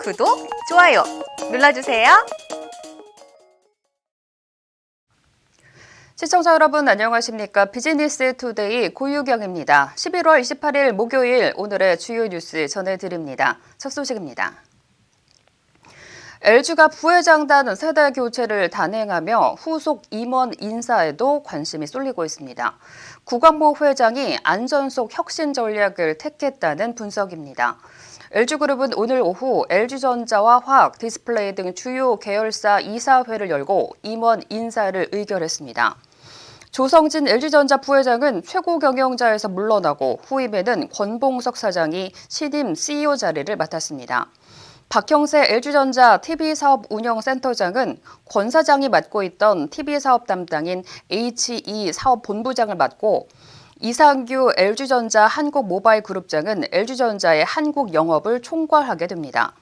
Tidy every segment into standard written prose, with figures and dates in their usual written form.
구독, 좋아요 눌러주세요. 시청자 여러분 안녕하십니까? 비즈니스 투데이 고유경입니다. 11월 28일 목요일 오늘의 주요 뉴스 전해드립니다. 첫 소식입니다. LG가 부회장단 세대 교체를 단행하며 후속 임원 인사에도 관심이 쏠리고 있습니다. 구광모 회장이 안전속 혁신 전략을 택했다는 분석입니다. LG그룹은 오늘 오후 LG전자와 화학, 디스플레이 등 주요 계열사 이사회를 열고 임원 인사를 의결했습니다. 조성진 LG전자 부회장은 최고 경영자에서 물러나고 후임에는 권봉석 사장이 신임 CEO 자리를 맡았습니다. 박형세 LG전자 TV사업운영센터장은 권 사장이 맡고 있던 TV사업 담당인 HE 사업본부장을 맡고 이상규 LG전자 한국모바일그룹장은 LG전자의 한국 영업을 총괄하게 됩니다.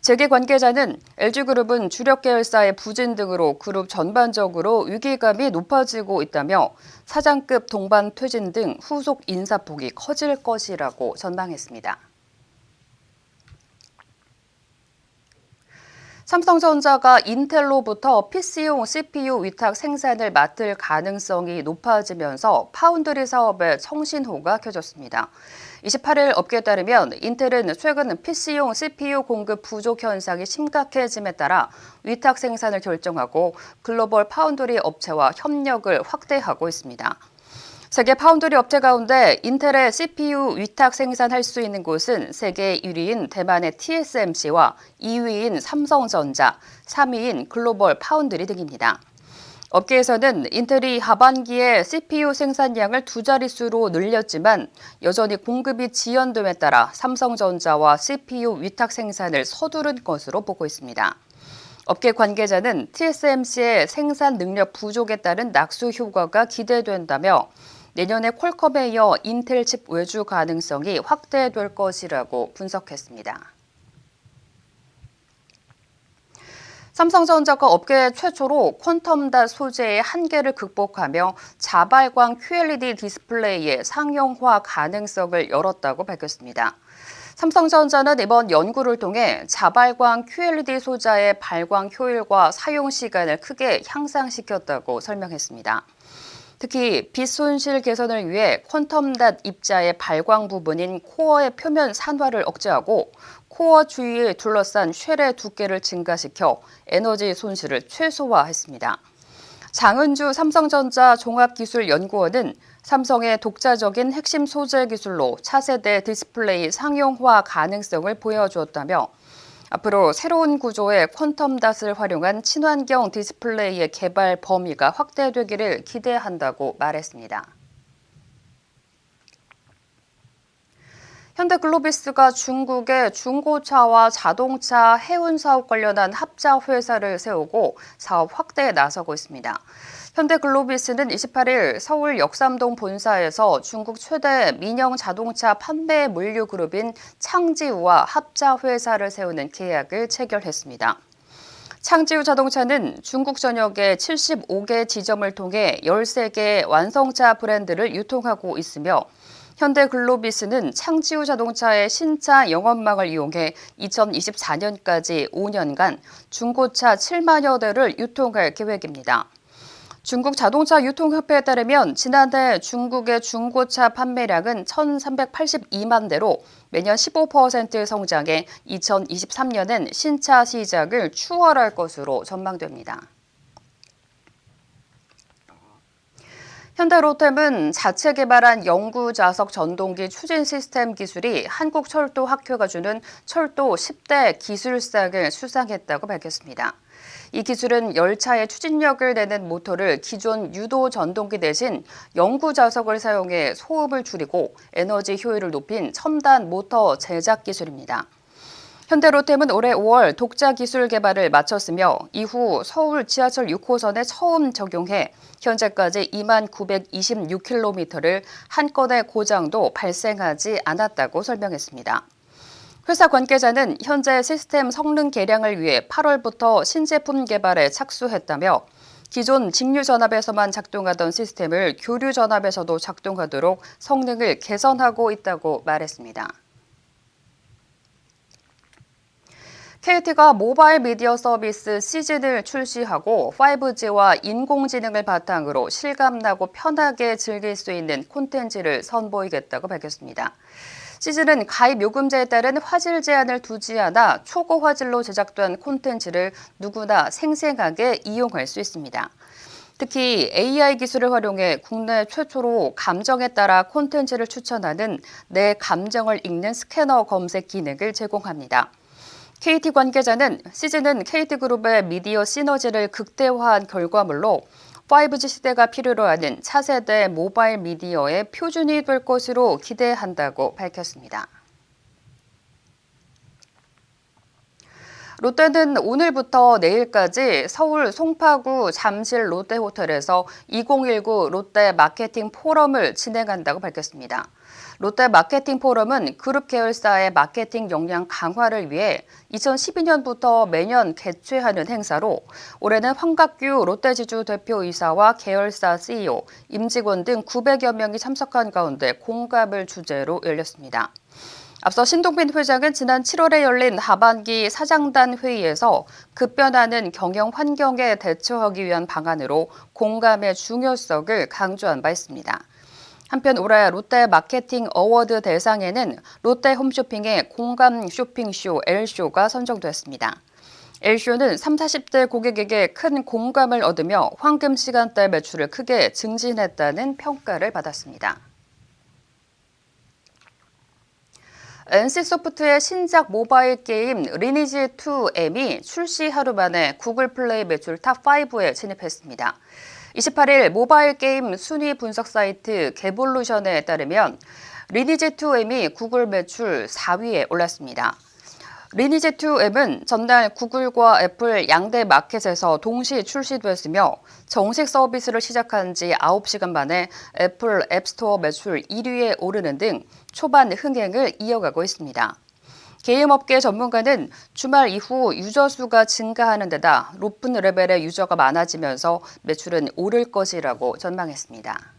재계 관계자는 LG그룹은 주력 계열사의 부진 등으로 그룹 전반적으로 위기감이 높아지고 있다며 사장급 동반 퇴진 등 후속 인사폭이 커질 것이라고 전망했습니다. 삼성전자가 인텔로부터 PC용 CPU 위탁 생산을 맡을 가능성이 높아지면서 파운드리 사업에 청신호가 켜졌습니다. 28일 업계에 따르면 인텔은 최근 PC용 CPU 공급 부족 현상이 심각해짐에 따라 위탁 생산을 결정하고 글로벌 파운드리 업체와 협력을 확대하고 있습니다. 세계 파운드리 업체 가운데 인텔의 CPU 위탁 생산할 수 있는 곳은 세계 1위인 대만의 TSMC와 2위인 삼성전자, 3위인 글로벌 파운드리 등입니다. 업계에서는 인텔이 하반기에 CPU 생산량을 두 자릿수로 늘렸지만 여전히 공급이 지연됨에 따라 삼성전자와 CPU 위탁 생산을 서두른 것으로 보고 있습니다. 업계 관계자는 TSMC의 생산 능력 부족에 따른 낙수 효과가 기대된다며 내년에 퀄컴에 이어 인텔 칩 외주 가능성이 확대될 것이라고 분석했습니다. 삼성전자가 업계 최초로 퀀텀닷 소재의 한계를 극복하며 자발광 QLED 디스플레이의 상용화 가능성을 열었다고 밝혔습니다. 삼성전자는 이번 연구를 통해 자발광 QLED 소자의 발광 효율과 사용 시간을 크게 향상시켰다고 설명했습니다. 특히 빛 손실 개선을 위해 퀀텀닷 입자의 발광 부분인 코어의 표면 산화를 억제하고 코어 주위에 둘러싼 쉘의 두께를 증가시켜 에너지 손실을 최소화했습니다. 장은주 삼성전자 종합기술연구원은 삼성의 독자적인 핵심 소재 기술로 차세대 디스플레이 상용화 가능성을 보여주었다며 앞으로 새로운 구조의 퀀텀닷을 활용한 친환경 디스플레이의 개발 범위가 확대되기를 기대한다고 말했습니다. 현대글로비스가 중국의 중고차와 자동차 해운 사업 관련한 합자 회사를 세우고 사업 확대에 나서고 있습니다. 현대글로비스는 28일 서울 역삼동 본사에서 중국 최대 민영 자동차 판매 물류 그룹인 창지우와 합자 회사를 세우는 계약을 체결했습니다. 창지우 자동차는 중국 전역의 75개 지점을 통해 13개의 완성차 브랜드를 유통하고 있으며 현대글로비스는 창지우 자동차의 신차 영업망을 이용해 2024년까지 5년간 중고차 7만여 대를 유통할 계획입니다. 중국 자동차 유통협회에 따르면 지난해 중국의 중고차 판매량은 1,382만 대로 매년 15% 성장해 2023년엔 신차 시장을 추월할 것으로 전망됩니다. 현대로템은 자체 개발한 영구자석 전동기 추진 시스템 기술이 한국철도학회가 주는 철도 10대 기술상을 수상했다고 밝혔습니다. 이 기술은 열차의 추진력을 내는 모터를 기존 유도 전동기 대신 영구자석을 사용해 소음을 줄이고 에너지 효율을 높인 첨단 모터 제작 기술입니다. 현대로템은 올해 5월 독자 기술 개발을 마쳤으며 이후 서울 지하철 6호선에 처음 적용해 현재까지 2926km를 한 건의 고장도 발생하지 않았다고 설명했습니다. 회사 관계자는 현재 시스템 성능 개량을 위해 8월부터 신제품 개발에 착수했다며 기존 직류 전압에서만 작동하던 시스템을 교류 전압에서도 작동하도록 성능을 개선하고 있다고 말했습니다. KT가 모바일 미디어 서비스 시즌을 출시하고 5G와 인공지능을 바탕으로 실감나고 편하게 즐길 수 있는 콘텐츠를 선보이겠다고 밝혔습니다. 시즌은 가입 요금제에 따른 화질 제한을 두지 않아 초고 화질로 제작된 콘텐츠를 누구나 생생하게 이용할 수 있습니다. 특히 AI 기술을 활용해 국내 최초로 감정에 따라 콘텐츠를 추천하는 내 감정을 읽는 스캐너 검색 기능을 제공합니다. KT 관계자는 시즌은 KT그룹의 미디어 시너지를 극대화한 결과물로 5G 시대가 필요로 하는 차세대 모바일 미디어의 표준이 될 것으로 기대한다고 밝혔습니다. 롯데는 오늘부터 내일까지 서울 송파구 잠실 롯데호텔에서 2019 롯데 마케팅 포럼을 진행한다고 밝혔습니다. 롯데 마케팅 포럼은 그룹 계열사의 마케팅 역량 강화를 위해 2012년부터 매년 개최하는 행사로 올해는 황갑규 롯데지주 대표이사와 계열사 CEO, 임직원 등 900여 명이 참석한 가운데 공감을 주제로 열렸습니다. 앞서 신동빈 회장은 지난 7월에 열린 하반기 사장단 회의에서 급변하는 경영 환경에 대처하기 위한 방안으로 공감의 중요성을 강조한 바 있습니다. 한편 올해 롯데 마케팅 어워드 대상에는 롯데 홈쇼핑의 공감 쇼핑쇼 L쇼가 선정됐습니다. L쇼는 30, 40대 고객에게 큰 공감을 얻으며 황금 시간대 매출을 크게 증진했다는 평가를 받았습니다. NC소프트의 신작 모바일 게임 리니지2 M이 출시 하루 만에 구글 플레이 매출 탑5에 진입했습니다. 28일 모바일 게임 순위 분석 사이트 개볼루션에 따르면 리니지2 M이 구글 매출 4위에 올랐습니다. 리니지2 M은 전날 구글과 애플 양대 마켓에서 동시 출시됐으며 정식 서비스를 시작한 지 9시간 만에 애플 앱스토어 매출 1위에 오르는 등 초반 흥행을 이어가고 있습니다. 게임업계 전문가는 주말 이후 유저 수가 증가하는 데다 높은 레벨의 유저가 많아지면서 매출은 오를 것이라고 전망했습니다.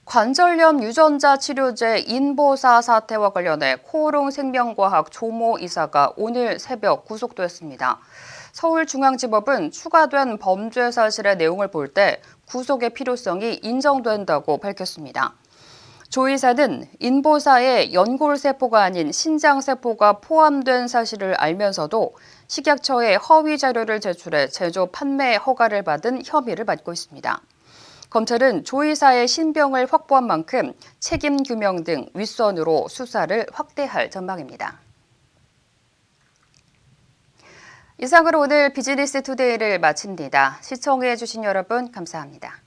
관절염 유전자 치료제 인보사 사태와 관련해 코오롱 생명과학 조모 이사가 오늘 새벽 구속됐습니다. 서울중앙지법은 추가된 범죄 사실의 내용을 볼 때 구속의 필요성이 인정된다고 밝혔습니다. 조 이사는 인보사에 연골세포가 아닌 신장세포가 포함된 사실을 알면서도 식약처에 허위 자료를 제출해 제조 판매 허가를 받은 혐의를 받고 있습니다. 검찰은 조 이사의 신병을 확보한 만큼 책임 규명 등 윗선으로 수사를 확대할 전망입니다. 이상으로 오늘 비즈니스 투데이를 마칩니다. 시청해주신 여러분 감사합니다.